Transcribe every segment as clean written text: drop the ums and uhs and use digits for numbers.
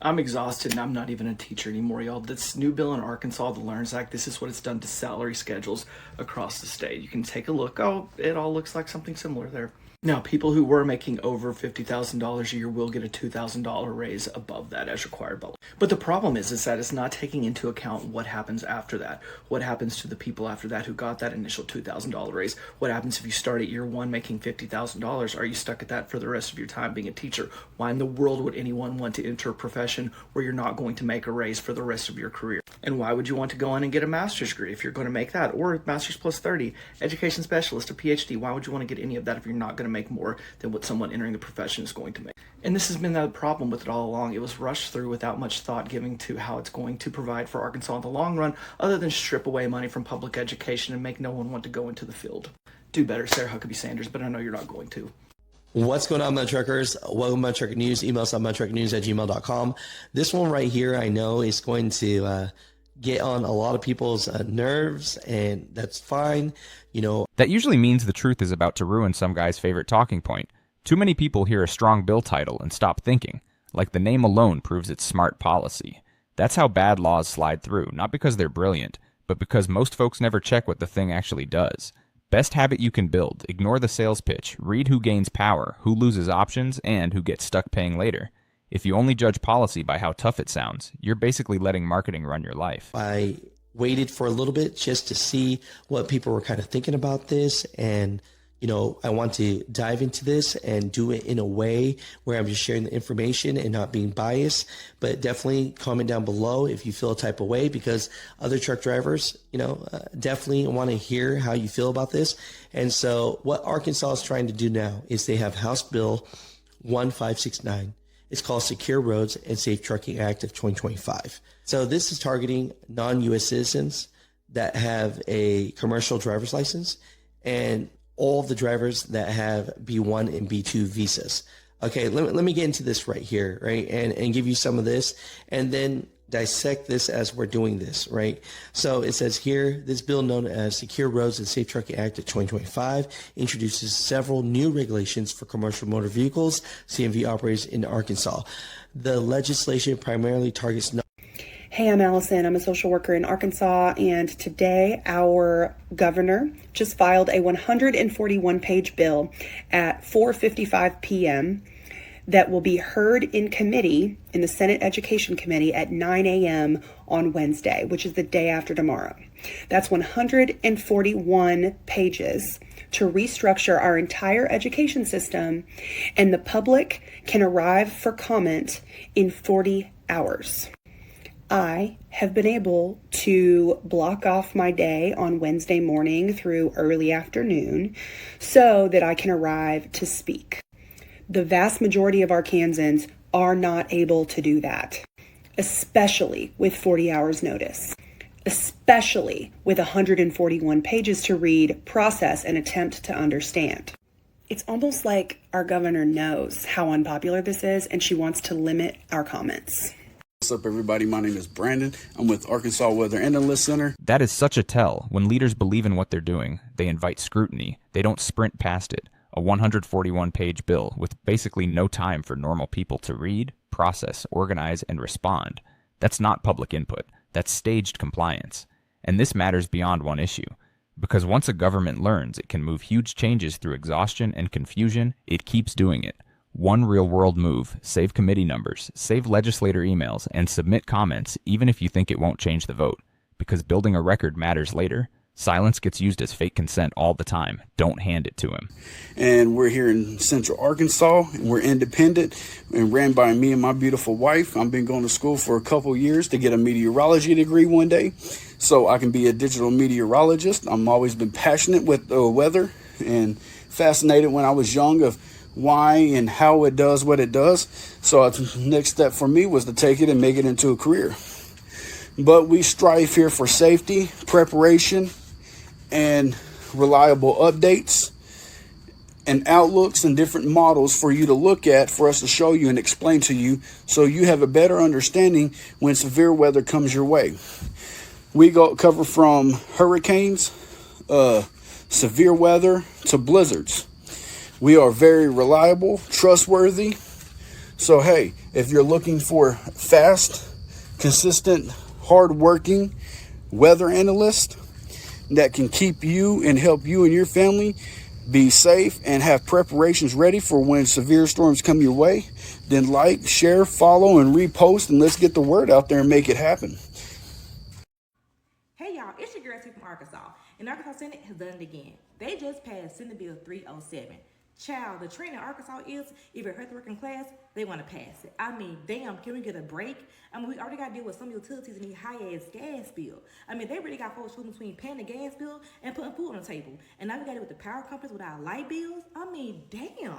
I'm exhausted and I'm not even a teacher anymore, y'all. This new bill in Arkansas, the LEARNS Act, this is what it's done to salary schedules across the state. You can take a look. Oh, it all looks like something similar there. Now, people who were making over $50,000 a year will get a $2,000 raise above that as required by law. But the problem is that it's not taking into account what happens after that. What happens to the people after that who got that initial $2,000 raise? What happens if you start at year one making $50,000? Are you stuck at that for the rest of your time being a teacher? Why in the world would anyone want to enter a profession where you're not going to make a raise for the rest of your career? And why would you want to go in and get a master's degree if you're going to make that? Or a master's plus 30, education specialist, a PhD. Why would you want to get any of that if you're not going to make more than what someone entering the profession is going to make? And this has been the problem with it all along. It was rushed through without much thought given to how it's going to provide for Arkansas in the long run, other than strip away money from public education and make no one want to go into the field. Do better, Sarah Huckabee Sanders, but I know you're not going to. What's going on, Mud Truckers? Welcome to Mud Trucker News. Email us at mudtruckernews@gmail.com. This one right here I know is going to get on a lot of people's nerves, and that's fine. That usually means the truth is about to ruin some guy's favorite talking point. Too many people hear a strong bill title and stop thinking, like the name alone proves it's smart policy. That's how bad laws slide through, not because they're brilliant, but because most folks never check what the thing actually does. Best habit you can build: ignore the sales pitch, read who gains power, who loses options, and who gets stuck paying later. If you only judge policy by how tough it sounds, you're basically letting marketing run your life. I waited for a little bit just to see what people were kind of thinking about this, and I want to dive into this and do it in a way where I'm just sharing the information and not being biased. But definitely comment down below if you feel a type of way, because other truck drivers, definitely want to hear how you feel about this. And so what Arkansas is trying to do now is they have House Bill 1569. It's called Secure Roads and Safe Trucking Act of 2025. So this is targeting non-U.S. citizens that have a commercial driver's license and all of the drivers that have B1 and B2 visas. Okay, let me get into this right here, right? And give you some of this and then dissect this as we're doing this, right? So it says here, this bill known as Secure Roads and Safe Trucking Act of 2025 introduces several new regulations for commercial motor vehicles, CMV operators in Arkansas. The legislation primarily targets Hey, I'm Allison. I'm a social worker in Arkansas, and today our governor just filed a 141-page bill at 4:55 p.m. that will be heard in committee, in the Senate Education Committee, at 9 a.m. on Wednesday, which is the day after tomorrow. That's 141 pages to restructure our entire education system, and the public can arrive for comment in 40 hours. I have been able to block off my day on Wednesday morning through early afternoon so that I can arrive to speak. The vast majority of Arkansans are not able to do that, especially with 40 hours notice, especially with 141 pages to read, process, and attempt to understand. It's almost like our governor knows how unpopular this is and she wants to limit our comments. What's up, everybody? My name is Brandon. I'm with Arkansas Weather Analyst Center. That is such a tell. When leaders believe in what they're doing, they invite scrutiny. They don't sprint past it. A 141-page bill with basically no time for normal people to read, process, organize, and respond. That's not public input. That's staged compliance. And this matters beyond one issue. Because once a government learns it can move huge changes through exhaustion and confusion, it keeps doing it. One real-world move: save committee numbers, save legislator emails, and submit comments even if you think it won't change the vote. Because building a record matters later. Silence gets used as fake consent all the time. Don't hand it to him. And we're here in Central Arkansas. We're independent and ran by me and my beautiful wife. I've been going to school for a couple years to get a meteorology degree one day so I can be a digital meteorologist. I've always been passionate with the weather and fascinated when I was young of why and how it does what it does. So the next step for me was to take it and make it into a career. But we strive here for safety, preparation, and reliable updates and outlooks and different models for you to look at, for us to show you and explain to you so you have a better understanding when severe weather comes your way. We cover from hurricanes, severe weather, to blizzards. We are very reliable, trustworthy, So, hey, if you're looking for fast, consistent, hardworking weather analyst that can keep you and help you and your family be safe and have preparations ready for when severe storms come your way, then like, share, follow, and repost, and let's get the word out there and make it happen. Hey y'all, it's your girl T from Arkansas, and Arkansas Senate has done it again. They just passed Senate Bill 307. Child, the trend in Arkansas is, if it hurt the working class, they want to pass it. I mean, damn, can we get a break? I mean, we already got to deal with some utilities and these high-ass gas bill. I mean, they really got folks choosing between paying the gas bill and putting food on the table. And now we got to deal with the power companies with our light bills. I mean, damn.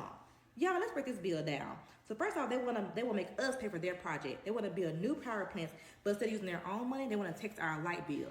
Y'all, let's break this bill down. So first off, they want to make us pay for their project. They want to build new power plants, but instead of using their own money, they want to tax our light bill.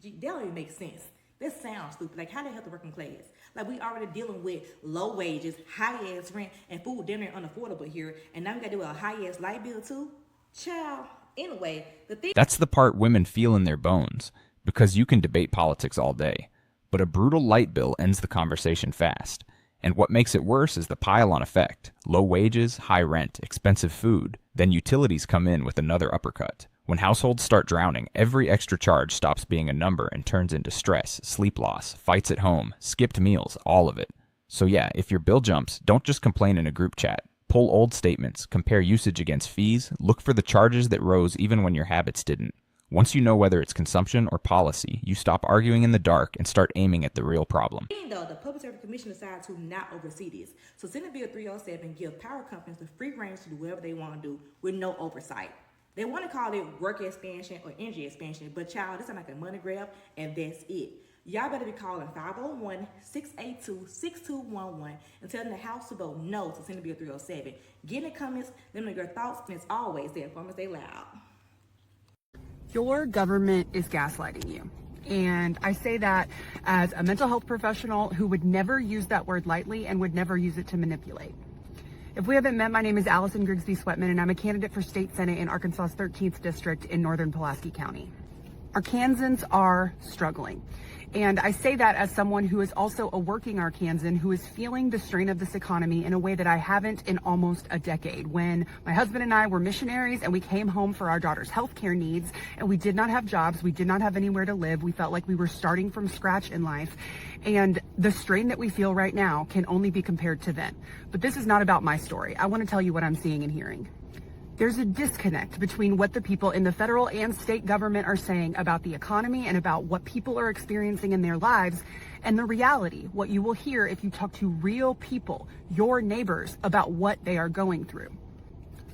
That don't even make sense. This sounds stupid. Like, how they help the working class? Like, we already dealing with low wages, high ass rent, and food damn near unaffordable here, and now we got to do a high ass light bill too. Child. Anyway, that's the part women feel in their bones, because you can debate politics all day, but a brutal light bill ends the conversation fast. And what makes it worse is the pile-on effect. Low wages, high rent, expensive food. Then utilities come in with another uppercut. When households start drowning, every extra charge stops being a number and turns into stress, sleep loss, fights at home, skipped meals, all of it. So yeah, if your bill jumps, don't just complain in a group chat. Pull old statements, compare usage against fees, look for the charges that rose even when your habits didn't. Once you know whether it's consumption or policy, you stop arguing in the dark and start aiming at the real problem. Even though the Public Service Commission decided to not oversee this, so Senate Bill 307 gives power companies the free range to do whatever they want to do with no oversight. They want to call it work expansion or energy expansion, but child, this is like a money grab, and that's it. Y'all better be calling 501-682-6211 and telling the House to vote no to Senate Bill 307. Get in the comments, let me know your thoughts, and as always, the informants stay loud. Your government is gaslighting you. And I say that as a mental health professional who would never use that word lightly and would never use it to manipulate. If we haven't met, my name is Allison Grigsby Sweatman, and I'm a candidate for state senate in Arkansas's 13th district in northern Pulaski County. Arkansans are struggling. And I say that as someone who is also a working Arkansan who is feeling the strain of this economy in a way that I haven't in almost a decade. When my husband and I were missionaries and we came home for our daughter's healthcare needs and we did not have jobs, we did not have anywhere to live, we felt like we were starting from scratch in life. And the strain that we feel right now can only be compared to then. But this is not about my story. I want to tell you what I'm seeing and hearing. There's a disconnect between what the people in the federal and state government are saying about the economy and about what people are experiencing in their lives and the reality, what you will hear if you talk to real people, your neighbors, about what they are going through.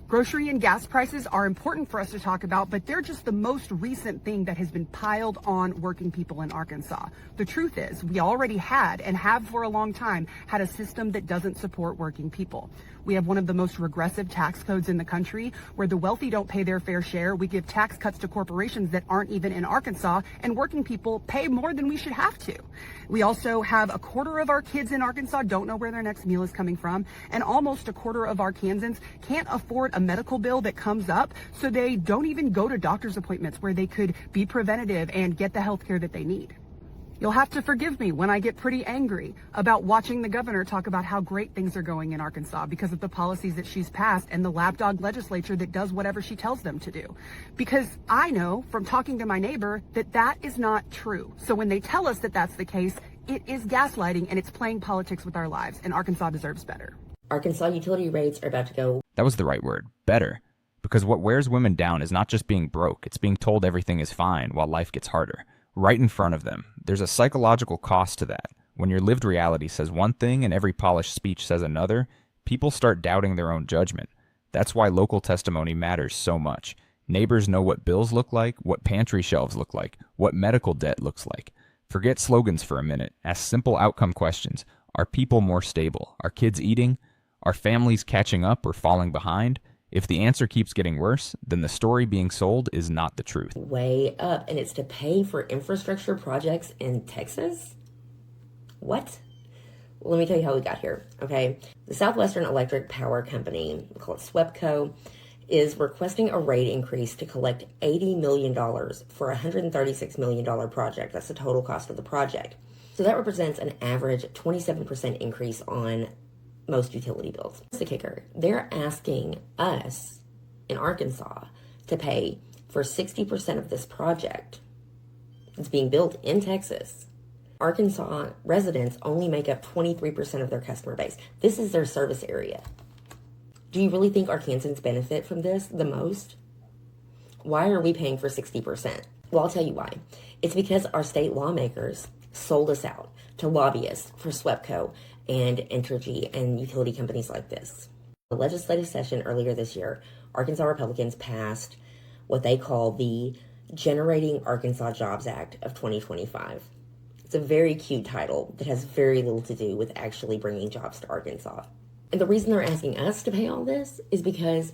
Grocery and gas prices are important for us to talk about, but they're just the most recent thing that has been piled on working people in Arkansas. The truth is, we already had and have for a long time had a system that doesn't support working people. We have one of the most regressive tax codes in the country where the wealthy don't pay their fair share. We give tax cuts to corporations that aren't even in Arkansas, and working people pay more than we should have to. We also have a quarter of our kids in Arkansas don't know where their next meal is coming from, and almost a quarter of Arkansans can't afford a medical bill that comes up, so they don't even go to doctor's appointments where they could be preventative and get the health care that they need. You'll have to forgive me when I get pretty angry about watching the governor talk about how great things are going in Arkansas because of the policies that she's passed and the lapdog legislature that does whatever she tells them to do. Because I know from talking to my neighbor that that is not true. So when they tell us that that's the case, it is gaslighting and it's playing politics with our lives, and Arkansas deserves better. Arkansas utility rates are about to go. That was the right word, better. Because what wears women down is not just being broke, it's being told everything is fine while life gets harder. Right in front of them. There's a psychological cost to that. When your lived reality says one thing and every polished speech says another, people start doubting their own judgment. That's why local testimony matters so much. Neighbors know what bills look like, what pantry shelves look like, what medical debt looks like. Forget slogans for a minute. Ask simple outcome questions. Are people more stable? Are kids eating? Are families catching up or falling behind? If the answer keeps getting worse, then the story being sold is not the truth. Way up, and it's to pay for infrastructure projects in Texas? What? Well, let me tell you how we got here, okay? The Southwestern Electric Power Company, we call it SWEPCO, is requesting a rate increase to collect $80 million for a $136 million project. That's the total cost of the project. So that represents an average 27% increase on most utility bills. That's the kicker. They're asking us in Arkansas to pay for 60% of this project. It's being built in Texas. Arkansas residents only make up 23% of their customer base. This is their service area. Do you really think Arkansans benefit from this the most? Why are we paying for 60%? Well, I'll tell you why. It's because our state lawmakers sold us out to lobbyists for SWEPCO and Entergy and utility companies like this. The legislative session earlier this year, Arkansas Republicans passed what they call the Generating Arkansas Jobs Act of 2025. It's a very cute title that has very little to do with actually bringing jobs to Arkansas. And the reason they're asking us to pay all this is because,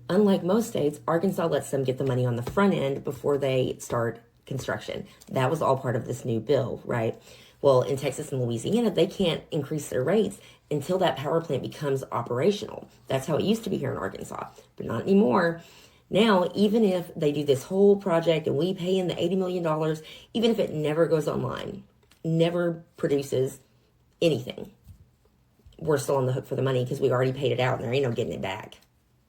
unlike most states, Arkansas lets them get the money on the front end before they start construction. That was all part of this new bill, right? Well, in Texas and Louisiana, they can't increase their rates until that power plant becomes operational. That's how it used to be here in Arkansas, but not anymore. Now, even if they do this whole project and we pay in the $80 million, even if it never goes online, never produces anything, we're still on the hook for the money because we already paid it out and there ain't no getting it back.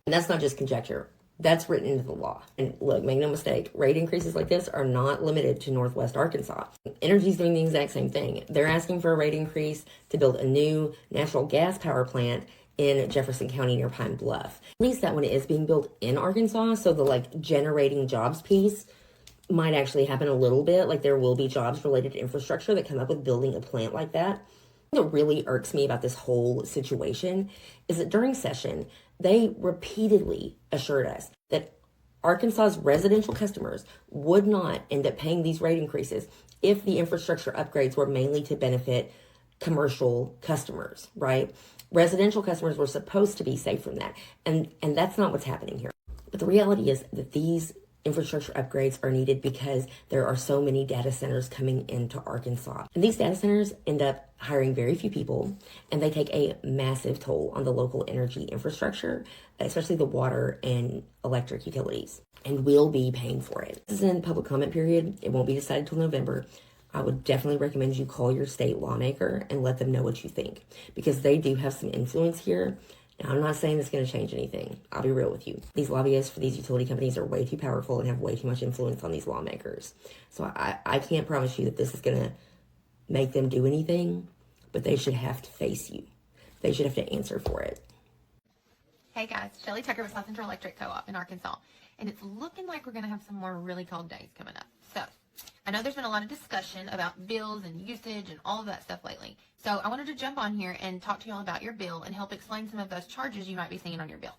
And that's not just conjecture. That's written into the law. And look, make no mistake, rate increases like this are not limited to Northwest Arkansas. Energy's doing the exact same thing. They're asking for a rate increase to build a new natural gas power plant in Jefferson County near Pine Bluff. At least that one is being built in Arkansas, so the generating jobs piece might actually happen a little bit. There will be jobs related to infrastructure that come up with building a plant like that. What really irks me about this whole situation is that during session, they repeatedly assured us that Arkansas's residential customers would not end up paying these rate increases if the infrastructure upgrades were mainly to benefit commercial customers, right? Residential customers were supposed to be safe from that. And that's not what's happening here. But the reality is that these infrastructure upgrades are needed because there are so many data centers coming into Arkansas. And these data centers end up hiring very few people, and they take a massive toll on the local energy infrastructure, especially the water and electric utilities. And we'll be paying for it. This is in public comment period. It won't be decided till November. I would definitely recommend you call your state lawmaker and let them know what you think, because they do have some influence here. Now, I'm not saying it's going to change anything. I'll be real with you. These lobbyists for these utility companies are way too powerful and have way too much influence on these lawmakers. So I can't promise you that this is going to make them do anything, but they should have to face you. They should have to answer for it. Hey guys, Shelly Tucker with South Central Electric Co-op in Arkansas. And it's looking like we're going to have some more really cold days coming up. So I know there's been a lot of discussion about bills and usage and all of that stuff lately. So I wanted to jump on here and talk to y'all about your bill and help explain some of those charges you might be seeing on your bill.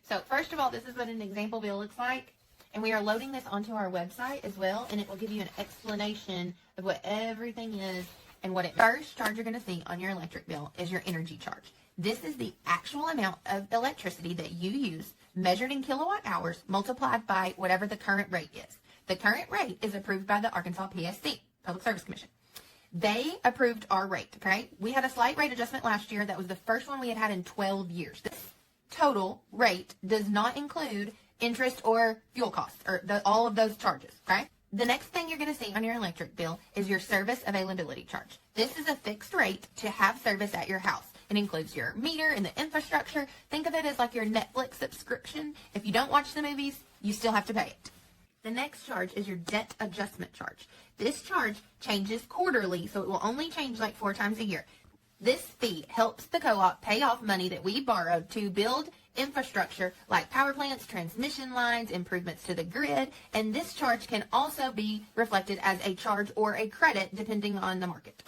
So first of all, this is what an example bill looks like. And we are loading this onto our website as well. And it will give you an explanation of what everything is and what it means. First charge you're going to see on your electric bill is your energy charge. This is the actual amount of electricity that you use measured in kilowatt hours multiplied by whatever the current rate is. The current rate is approved by the Arkansas PSC, Public Service Commission. They approved our rate, okay? We had a slight rate adjustment last year. That was the first one we had in 12 years. This total rate does not include interest or fuel costs or all of those charges, okay? The next thing you're going to see on your electric bill is your service availability charge. This is a fixed rate to have service at your house. It includes your meter and the infrastructure. Think of it as like your Netflix subscription. If you don't watch the movies, you still have to pay it. The next charge is your debt adjustment charge. This charge changes quarterly, so it will only change like 4 times a year. This fee helps the co-op pay off money that we borrowed to build infrastructure like power plants, transmission lines, improvements to the grid, and this charge can also be reflected as a charge or a credit depending on the market.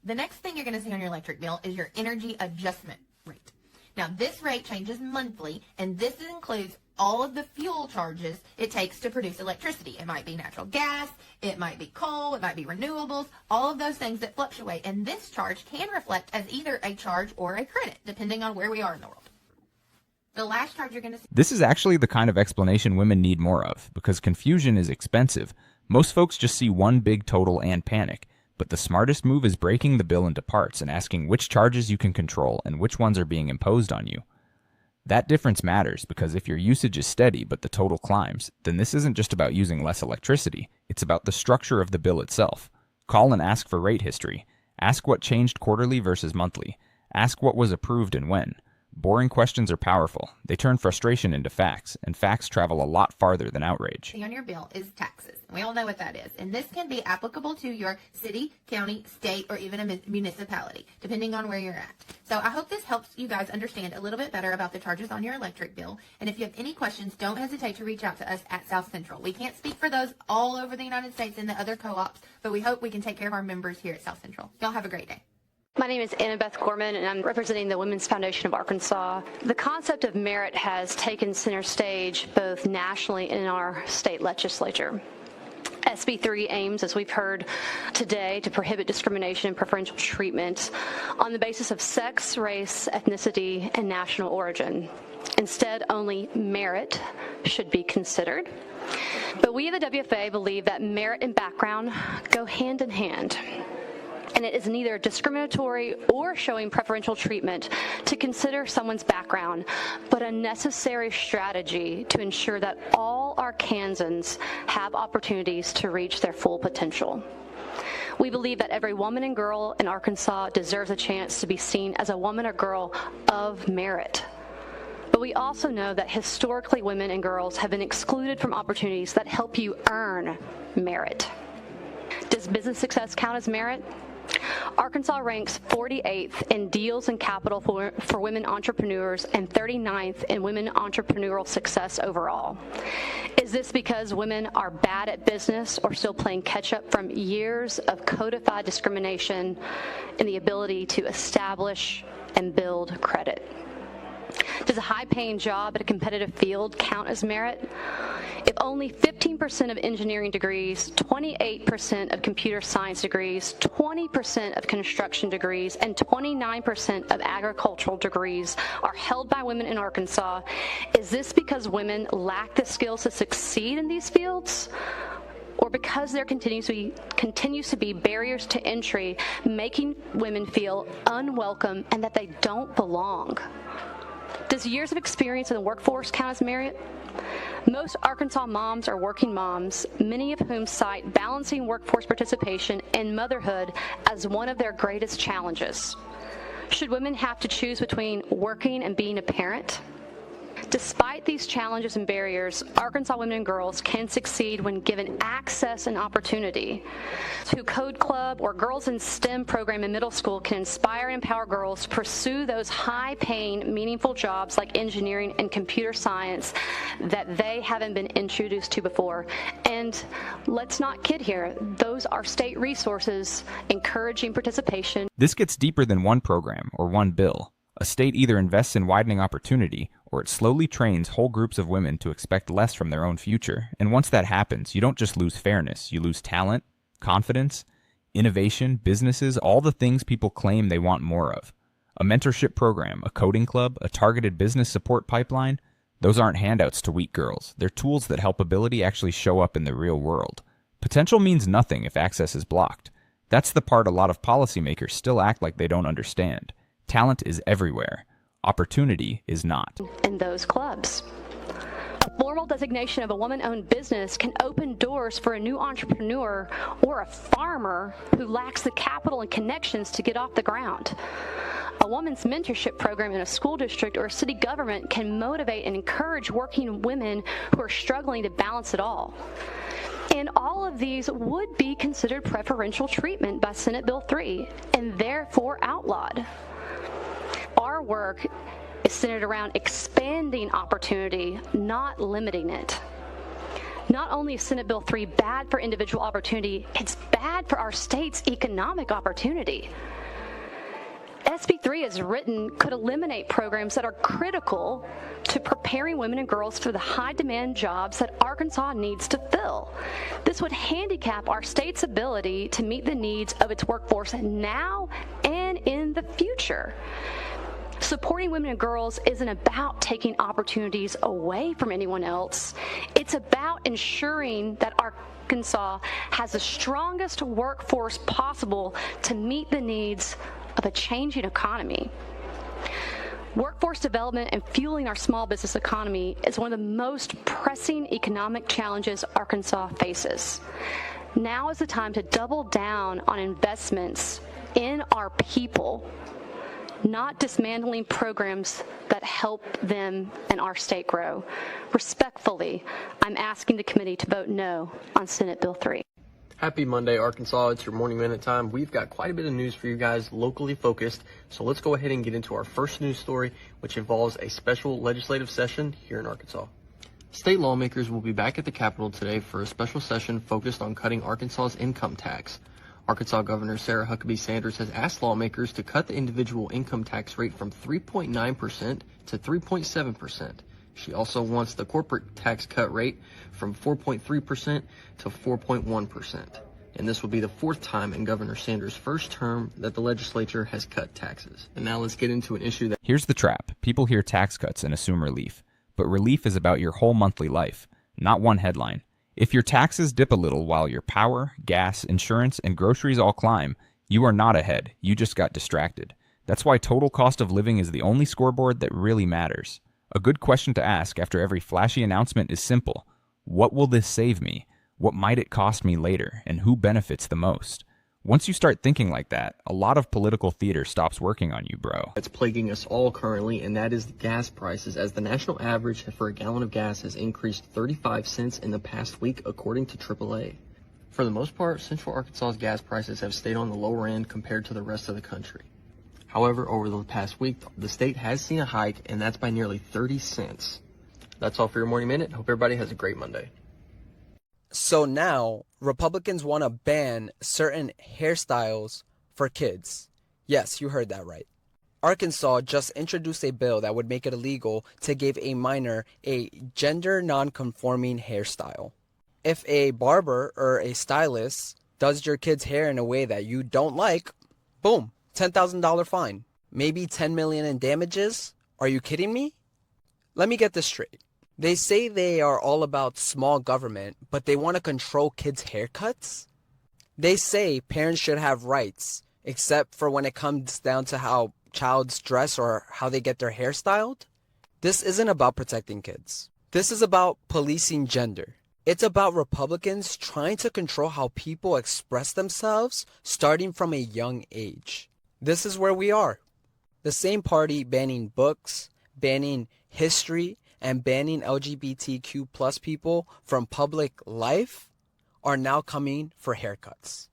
The next thing you're going to see on your electric bill is your energy adjustment rate. Now, this rate changes monthly, and this includes all of the fuel charges it takes to produce electricity. It might be natural gas, it might be coal, it might be renewables, all of those things that fluctuate. And this charge can reflect as either a charge or a credit, depending on where we are in the world. The last charge you're going to see. This is actually the kind of explanation women need more of, because confusion is expensive. Most folks just see one big total and panic. But the smartest move is breaking the bill into parts and asking which charges you can control and which ones are being imposed on you. That difference matters because if your usage is steady but the total climbs, then this isn't just about using less electricity, it's about the structure of the bill itself. Call and ask for rate history. Ask what changed quarterly versus monthly. Ask what was approved and when. Boring questions are powerful. They turn frustration into facts, and facts travel a lot farther than outrage. On your bill is taxes. We all know what that is. And this can be applicable to your city, county, state, or even a municipality, depending on where you're at. So I hope this helps you guys understand a little bit better about the charges on your electric bill. And if you have any questions, don't hesitate to reach out to us at South Central. We can't speak for those all over the United States and the other co-ops, but we hope we can take care of our members here at South Central. Y'all have a great day. My name is Annabeth Gorman, and I'm representing the Women's Foundation of Arkansas. The concept of merit has taken center stage both nationally and in our state legislature. SB 3 aims, as we've heard today, to prohibit discrimination and preferential treatment on the basis of sex, race, ethnicity, and national origin. Instead, only merit should be considered. But we at the WFA believe that merit and background go hand in hand. And it is neither discriminatory or showing preferential treatment to consider someone's background, but a necessary strategy to ensure that all Arkansans have opportunities to reach their full potential. We believe that every woman and girl in Arkansas deserves a chance to be seen as a woman or girl of merit. But we also know that historically women and girls have been excluded from opportunities that help you earn merit. Does business success count as merit? Arkansas ranks 48th in deals and capital for women entrepreneurs and 39th in women entrepreneurial success overall. Is this because women are bad at business or still playing catch up from years of codified discrimination in the ability to establish and build credit? Does a high-paying job at a competitive field count as merit? If only 15% of engineering degrees, 28% of computer science degrees, 20% of construction degrees, and 29% of agricultural degrees are held by women in Arkansas, is this because women lack the skills to succeed in these fields? Or because there continues to be barriers to entry, making women feel unwelcome and that they don't belong? Does years of experience in the workforce count as merit? Most Arkansas moms are working moms, many of whom cite balancing workforce participation and motherhood as one of their greatest challenges. Should women have to choose between working and being a parent? Despite these challenges and barriers, Arkansas women and girls can succeed when given access and opportunity. Through Code Club or Girls in STEM program in middle school can inspire and empower girls to pursue those high-paying, meaningful jobs like engineering and computer science that they haven't been introduced to before. And let's not kid here, those are state resources encouraging participation. This gets deeper than one program or one bill. A state either invests in widening opportunity, or it slowly trains whole groups of women to expect less from their own future. And once that happens, you don't just lose fairness, you lose talent, confidence, innovation, businesses, all the things people claim they want more of. A mentorship program, a coding club, a targeted business support pipeline, those aren't handouts to weak girls. They're tools that help ability actually show up in the real world. Potential means nothing if access is blocked. That's the part a lot of policymakers still act like they don't understand. Talent is everywhere. Opportunity is not. In those clubs. A formal designation of a woman-owned business can open doors for a new entrepreneur or a farmer who lacks the capital and connections to get off the ground. A woman's mentorship program in a school district or a city government can motivate and encourage working women who are struggling to balance it all. And all of these would be considered preferential treatment by Senate Bill 3 and therefore outlawed. Our work is centered around expanding opportunity, not limiting it. Not only is Senate Bill 3 bad for individual opportunity, it's bad for our state's economic opportunity. SB 3 as written could eliminate programs that are critical to preparing women and girls for the high-demand jobs that Arkansas needs to fill. This would handicap our state's ability to meet the needs of its workforce now and in the future. Supporting women and girls isn't about taking opportunities away from anyone else. It's about ensuring that Arkansas has the strongest workforce possible to meet the needs of a changing economy. Workforce development and fueling our small business economy is one of the most pressing economic challenges Arkansas faces. Now is the time to double down on investments in our people, not dismantling programs that help them and our state grow. Respectfully, I'm asking the committee to vote no on Senate Bill 3. Happy Monday, Arkansas. It's your Morning Minute time. We've got quite a bit of news for you guys, locally focused. So let's go ahead and get into our first news story, which involves a special legislative session here in Arkansas. State lawmakers will be back at the Capitol today for a special session focused on cutting Arkansas's income tax. Arkansas Governor Sarah Huckabee Sanders has asked lawmakers to cut the individual income tax rate from 3.9% to 3.7%. She also wants the corporate tax cut rate from 4.3% to 4.1%. And this will be the fourth time in Governor Sanders' first term that the legislature has cut taxes. And now let's get into an issue that... Here's the trap. People hear tax cuts and assume relief. But relief is about your whole monthly life, not one headline. If your taxes dip a little while your power, gas, insurance, and groceries all climb, you are not ahead. You just got distracted. That's why total cost of living is the only scoreboard that really matters. A good question to ask after every flashy announcement is simple. What will this save me? What might it cost me later? And who benefits the most? Once you start thinking like that, a lot of political theater stops working on you, bro. That's plaguing us all currently, and that is the gas prices, as the national average for a gallon of gas has increased 35 cents in the past week, according to AAA. For the most part, Central Arkansas's gas prices have stayed on the lower end compared to the rest of the country. However, over the past week, the state has seen a hike, and that's by nearly 30 cents. That's all for your Morning Minute. Hope everybody has a great Monday. So now, Republicans want to ban certain hairstyles for kids. Yes, you heard that right. Arkansas just introduced a bill that would make it illegal to give a minor a gender non-conforming hairstyle. If a barber or a stylist does your kid's hair in a way that you don't like, boom, $10,000 fine. Maybe $10 million in damages? Are you kidding me? Let me get this straight. They say they are all about small government, but they want to control kids' haircuts? They say parents should have rights, except for when it comes down to how child's dress or how they get their hair styled? This isn't about protecting kids. This is about policing gender. It's about Republicans trying to control how people express themselves starting from a young age. This is where we are. The same party banning books, banning history, and banning LGBTQ plus people from public life are now coming for haircuts.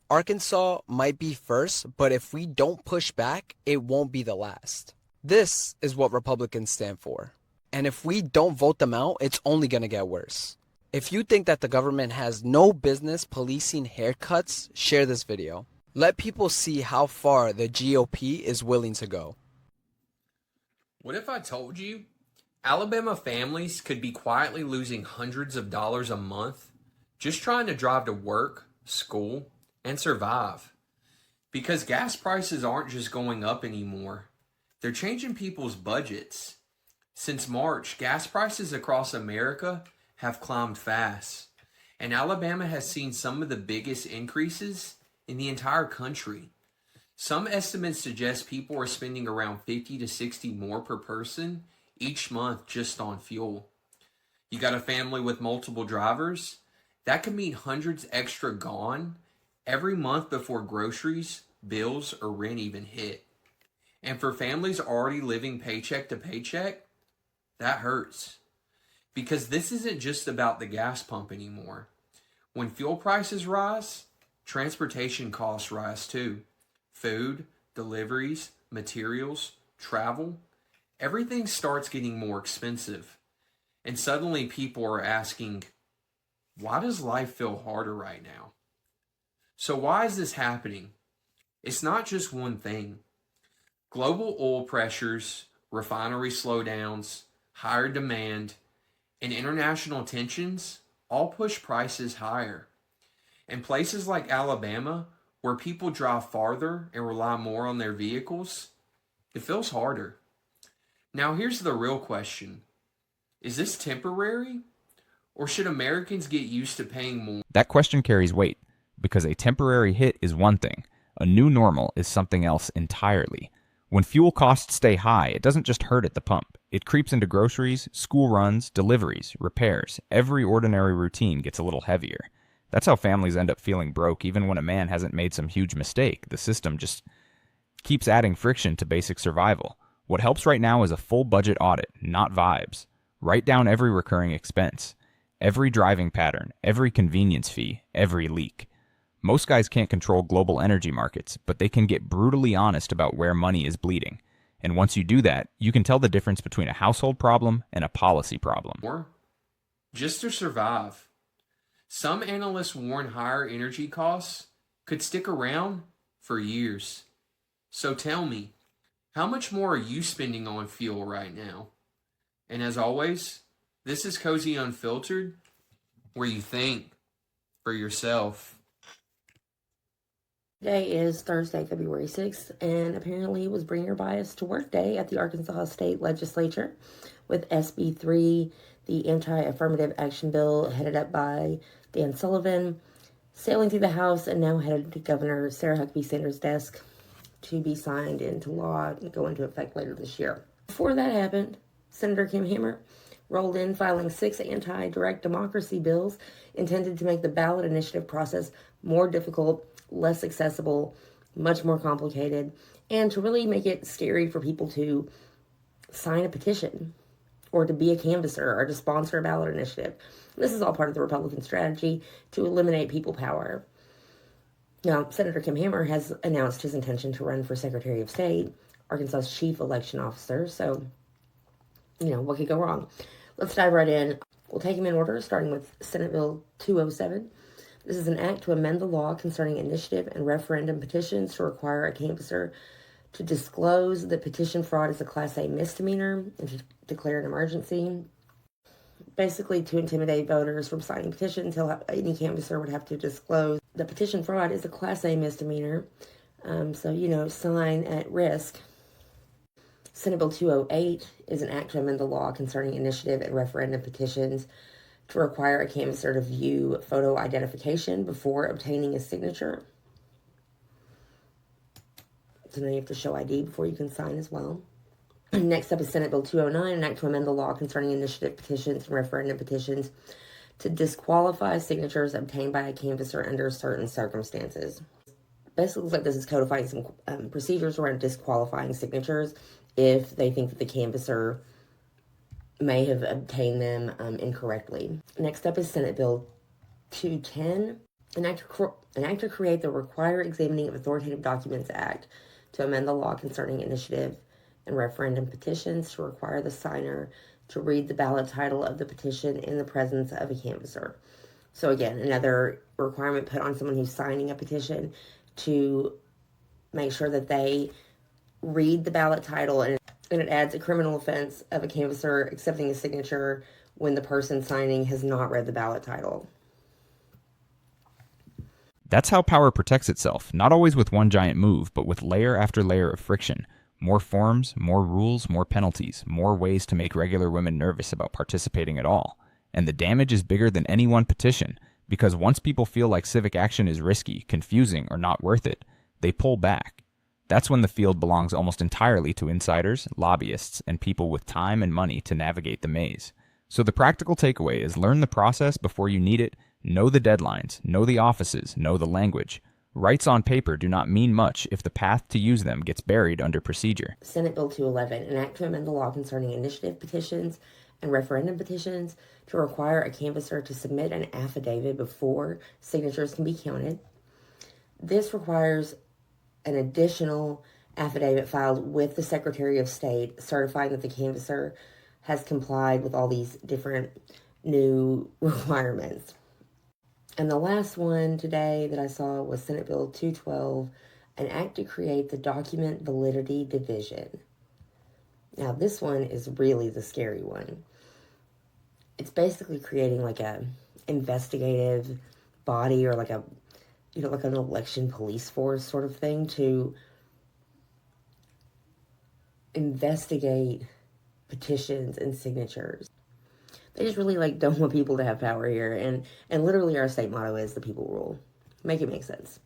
Arkansas might be first, but if we don't push back, it won't be the last. This is what Republicans stand for. And if we don't vote them out, it's only going to get worse. If you think that the government has no business policing haircuts, share this video. Let people see how far the GOP is willing to go. What if I told you Alabama families could be quietly losing hundreds of dollars a month just trying to drive to work, school, and survive? Because gas prices aren't just going up anymore. They're changing people's budgets. Since March, gas prices across America have climbed fast, and Alabama has seen some of the biggest increases in the entire country. Some estimates suggest people are spending around $50 to $60 more per person each month just on fuel. You got a family with multiple drivers? That could mean hundreds extra gone every month before groceries, bills, or rent even hit. And for families already living paycheck to paycheck, that hurts. Because this isn't just about the gas pump anymore. When fuel prices rise, transportation costs rise too. Food, deliveries, materials, travel, everything starts getting more expensive. And suddenly people are asking, why does life feel harder right now? So why is this happening? It's not just one thing. Global oil pressures, refinery slowdowns, higher demand, and international tensions all push prices higher. In places like Alabama, where people drive farther and rely more on their vehicles, it feels harder. Now here's the real question. Is this temporary? Or should Americans get used to paying more? That question carries weight, because a temporary hit is one thing. A new normal is something else entirely. When fuel costs stay high, it doesn't just hurt at the pump. It creeps into groceries, school runs, deliveries, repairs. Every ordinary routine gets a little heavier. That's how families end up feeling broke even when a man hasn't made some huge mistake. The system just keeps adding friction to basic survival. What helps right now is a full budget audit, not vibes. Write down every recurring expense, every driving pattern, every convenience fee, every leak. Most guys can't control global energy markets, but they can get brutally honest about where money is bleeding. And once you do that, you can tell the difference between a household problem and a policy problem. Or just to survive. Some analysts warn higher energy costs could stick around for years. So tell me, how much more are you spending on fuel right now? And as always, this is Cozy Unfiltered, where you think for yourself. Today is Thursday, February 6th, and apparently it was Bring Your Bias to Work Day at the Arkansas State Legislature with SB 3, the anti-affirmative action bill headed up by Dan Sullivan, sailing through the House and now headed to Governor Sarah Huckabee Sanders' desk to be signed into law and go into effect later this year. Before that happened, Senator Kim Hammer rolled in filing 6 anti-direct democracy bills intended to make the ballot initiative process more difficult, less accessible, much more complicated, and to really make it scary for people to sign a petition or to be a canvasser or to sponsor a ballot initiative. This is all part of the Republican strategy to eliminate people power. Now, Senator Kim Hammer has announced his intention to run for Secretary of State, Arkansas's chief election officer, so, what could go wrong? Let's dive right in. We'll take them in order, starting with Senate Bill 207. This is an act to amend the law concerning initiative and referendum petitions to require a canvasser to disclose that petition fraud is a Class A misdemeanor and to declare an emergency. Basically, to intimidate voters from signing petitions, any canvasser would have to disclose that petition fraud is a Class A misdemeanor. Sign at risk. Senate Bill 208 is an act to amend the law concerning initiative and referendum petitions to require a canvasser to view photo identification before obtaining a signature. So now you have to show ID before you can sign as well. Next up is Senate Bill 209, an act to amend the law concerning initiative petitions and referendum petitions to disqualify signatures obtained by a canvasser under certain circumstances. Basically, looks like this is codifying some procedures around disqualifying signatures if they think that the canvasser may have obtained them incorrectly. Next up is Senate Bill 210, an act to create the Require Examining of Authoritative Documents Act to amend the law concerning initiative and referendum petitions to require the signer to read the ballot title of the petition in the presence of a canvasser. So again, another requirement put on someone who's signing a petition to make sure that they read the ballot title, and it adds a criminal offense of a canvasser accepting a signature when the person signing has not read the ballot title. That's how power protects itself, not always with one giant move, but with layer after layer of friction. More forms, more rules, more penalties, more ways to make regular women nervous about participating at all. And the damage is bigger than any one petition, because once people feel like civic action is risky, confusing, or not worth it, they pull back. That's when the field belongs almost entirely to insiders, lobbyists, and people with time and money to navigate the maze. So the practical takeaway is learn the process before you need it, know the deadlines, know the offices, know the language. Rights on paper do not mean much if the path to use them gets buried under procedure. Senate Bill 211, an act to amend the law concerning initiative petitions and referendum petitions to require a canvasser to submit an affidavit before signatures can be counted. This requires an additional affidavit filed with the Secretary of State certifying that the canvasser has complied with all these different new requirements. And the last one today that I saw was Senate Bill 212, an act to create the Document Validity Division. Now, this one is really the scary one. It's basically creating like a investigative body or like a, like an election police force sort of thing to investigate petitions and signatures. They just really don't want people to have power here, and literally our state motto is the people rule. Make it make sense.